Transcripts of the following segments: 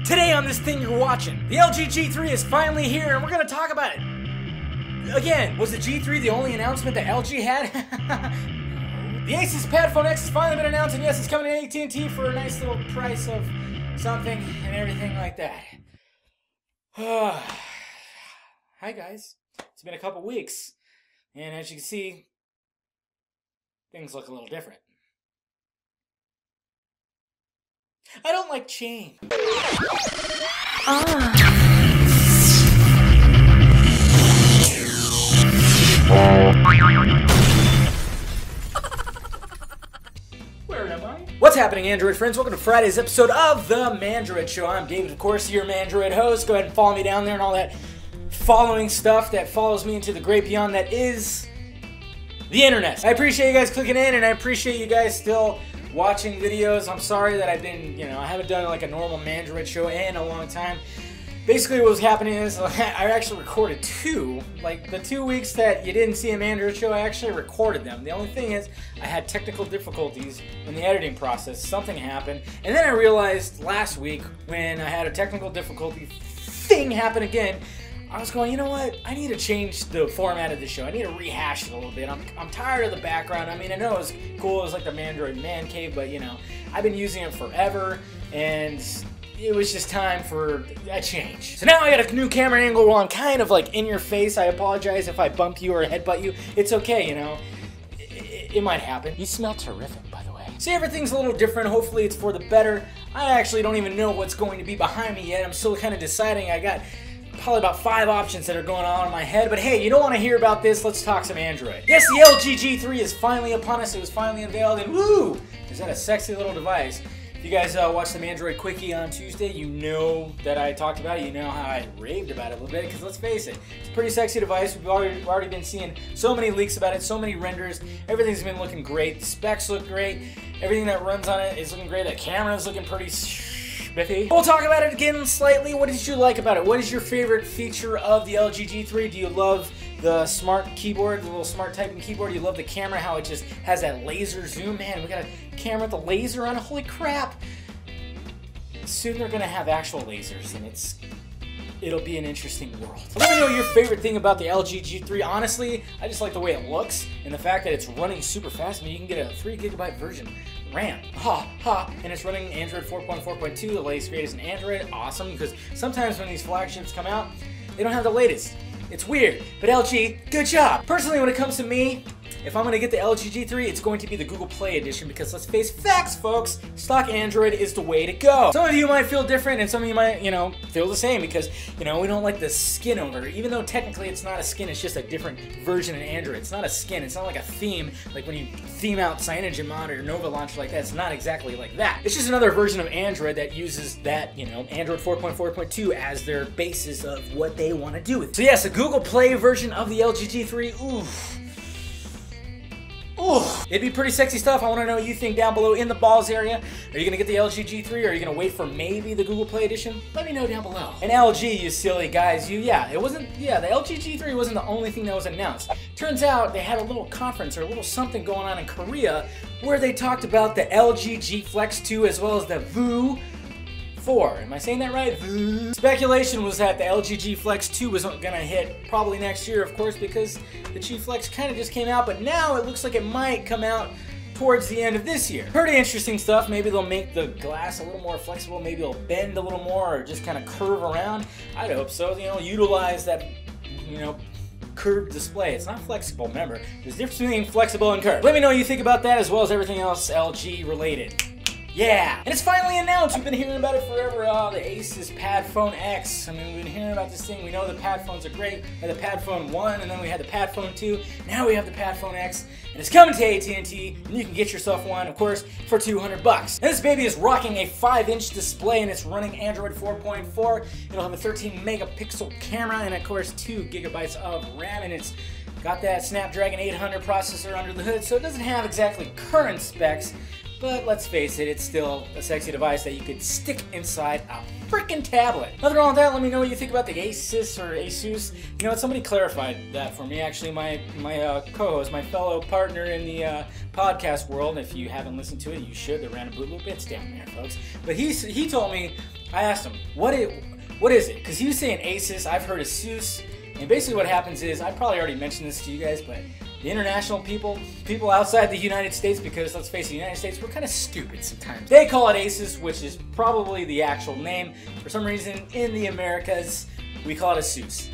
Today on this thing you're watching, the LG G3 is finally here and we're going to talk about it. Again, was the G3 the only announcement that LG had? The ASUS Padfone X has finally been announced, and yes, it's coming to AT&T for a nice little price of something and everything like that. Hi guys, it's been a couple weeks, and as you can see, things look a little different. I don't like change. Where am I? What's happening, Android friends? Welcome to Friday's episode of the Mandroid Show. I'm David, of course, your Mandroid host. Go ahead and follow me down there and all that following stuff that follows me into the great beyond that is the internet. I appreciate you guys clicking in, and I appreciate you guys still watching videos. I'm sorry that I've been, I haven't done like a normal Mandroid show in a long time. Basically what was happening is I actually recorded two. Like the 2 weeks that you didn't see a Mandroid show, I actually recorded them. The only thing is I had technical difficulties in the editing process. Something happened. And then I realized last week when I had a technical difficulty thing happen again, I was going, you know what? I need to change the format of the show. I need to rehash it a little bit. I'm tired of the background. I mean, I know it was cool. It was like the Mandroid Man Cave, but I've been using it forever, and it was just time for a change. So now I got a new camera angle where I'm kind of like in your face. I apologize if I bump you or headbutt you. It's okay, It might happen. You smell terrific, by the way. See, everything's a little different. Hopefully it's for the better. I actually don't even know what's going to be behind me yet. I'm still kind of deciding. I got probably about 5 options that are going on in my head, but hey, you don't want to hear about this. Let's talk some Android. Yes, the LG G3 is finally upon us. It was finally unveiled, and woo! Is that a sexy little device? If you guys watched the Android Quickie on Tuesday, you know that I talked about it. You know how I raved about it a little bit, because let's face it, it's a pretty sexy device. We've already been seeing so many leaks about it, so many renders. Everything's been looking great. The specs look great. Everything that runs on it is looking great. The camera's looking pretty spiffy. We'll talk about it again slightly. What did you like about it? What is your favorite feature of the LG G3? Do you love the smart keyboard, the little smart typing keyboard? Do you love the camera, how it just has that laser zoom? Man, we got a camera with a laser on it. Holy crap. Soon they're going to have actual lasers, and it'll be an interesting world. Let me know your favorite thing about the LG G3. Honestly, I just like the way it looks and the fact that it's running super fast. I mean, you can get a 3 GB version RAM. And it's running Android 4.4.2, the latest greatest in Android. Awesome, because sometimes when these flagships come out, they don't have the latest. It's weird, but LG, good job. Personally, when it comes to me, if I'm going to get the LG G3, it's going to be the Google Play edition, because let's face facts, folks, stock Android is the way to go. Some of you might feel different, and some of you might, feel the same, because, we don't like the skin over it. Even though technically it's not a skin, it's just a different version of Android. It's not a skin, it's not like a theme, like when you theme out CyanogenMod or Nova Launcher like that. It's not exactly like that. It's just another version of Android that uses that, Android 4.4.2 as their basis of what they want to do with it. So yes, a Google Play version of the LG G3, oof. Ooh, it'd be pretty sexy stuff. I want to know what you think down below in the balls area. Are you going to get the LG G3, or are you going to wait for maybe the Google Play edition? Let me know down below. And LG, you silly guys, the LG G3 wasn't the only thing that was announced. Turns out they had a little conference or a little something going on in Korea where they talked about the LG G Flex 2 as well as the VOO 4. Am I saying that right? Speculation was that the LG G Flex 2 was going to hit probably next year, of course, because the G Flex kind of just came out, but now it looks like it might come out towards the end of this year. Pretty interesting stuff. Maybe they'll make the glass a little more flexible. Maybe it'll bend a little more or just kind of curve around. I'd hope so. Utilize that, curved display. It's not flexible, remember. There's a difference between flexible and curved. Let me know what you think about that, as well as everything else LG related. Yeah, and it's finally announced. We've been hearing about it forever. The ASUS Padfone X. I mean, we've been hearing about this thing. We know the Padphones are great. We had the Padfone 1, and then we had the Padfone 2. Now we have the Padfone X, and it's coming to AT&T, and you can get yourself one, of course, for $200. And this baby is rocking a 5-inch display, and it's running Android 4.4. It'll have a 13-megapixel camera, and of course, 2 GB of RAM, and it's got that Snapdragon 800 processor under the hood, so it doesn't have exactly current specs. but let's face it, it's still a sexy device that you could stick inside a freaking tablet. Nothing wrong with that. Let me know what you think about the ASUS or ASUS. You know what, somebody clarified that for me. Actually, my co-host, my fellow partner in the podcast world, if you haven't listened to it, you should. The Random Boot Loop, it's down there, folks. But he told me, I asked him, what is it? Because he was saying ASUS, I've heard ASUS, and basically what happens is, I probably already mentioned this to you guys, but the international people outside the United States, because let's face it, the United States, we're kind of stupid sometimes. They call it ASUS, which is probably the actual name. For some reason, in the Americas, we call it ASUS.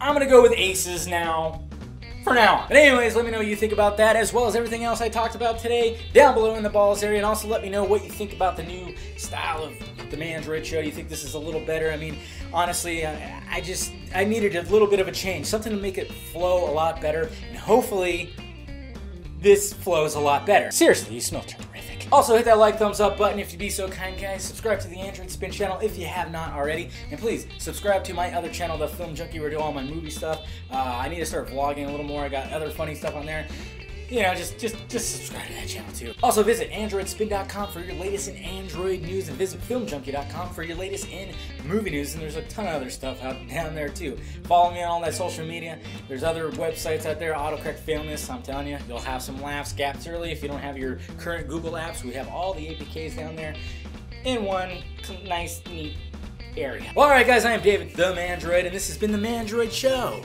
I'm gonna go with ASUS now, for now. But anyways, let me know what you think about that, as well as everything else I talked about today, down below in the balls area, and also let me know what you think about the new style of the Mandroid show. Do you think this is a little better? I mean, honestly, I needed a little bit of a change, something to make it flow a lot better, and hopefully this flows a lot better. Seriously, you smell terrific. Also, hit that like, thumbs up button if you'd be so kind, guys. Subscribe to the AndroidSPIN channel if you have not already, and please subscribe to my other channel, The Film Junkie, where I do all my movie stuff. I need to start vlogging a little more. I got other funny stuff on there. You know, just subscribe to that channel too. Also visit AndroidSPIN.com for your latest in Android news, and visit FilmJunkie.com for your latest in movie news, and there's a ton of other stuff out down there too. Follow me on all that social media. There's other websites out there, autocorrect failness. I'm telling you, you'll have some laughs, gaps early if you don't have your current Google apps. We have all the APKs down there in one nice, neat area. Well, alright guys, I am David, the Mandroid, and this has been the Mandroid Show.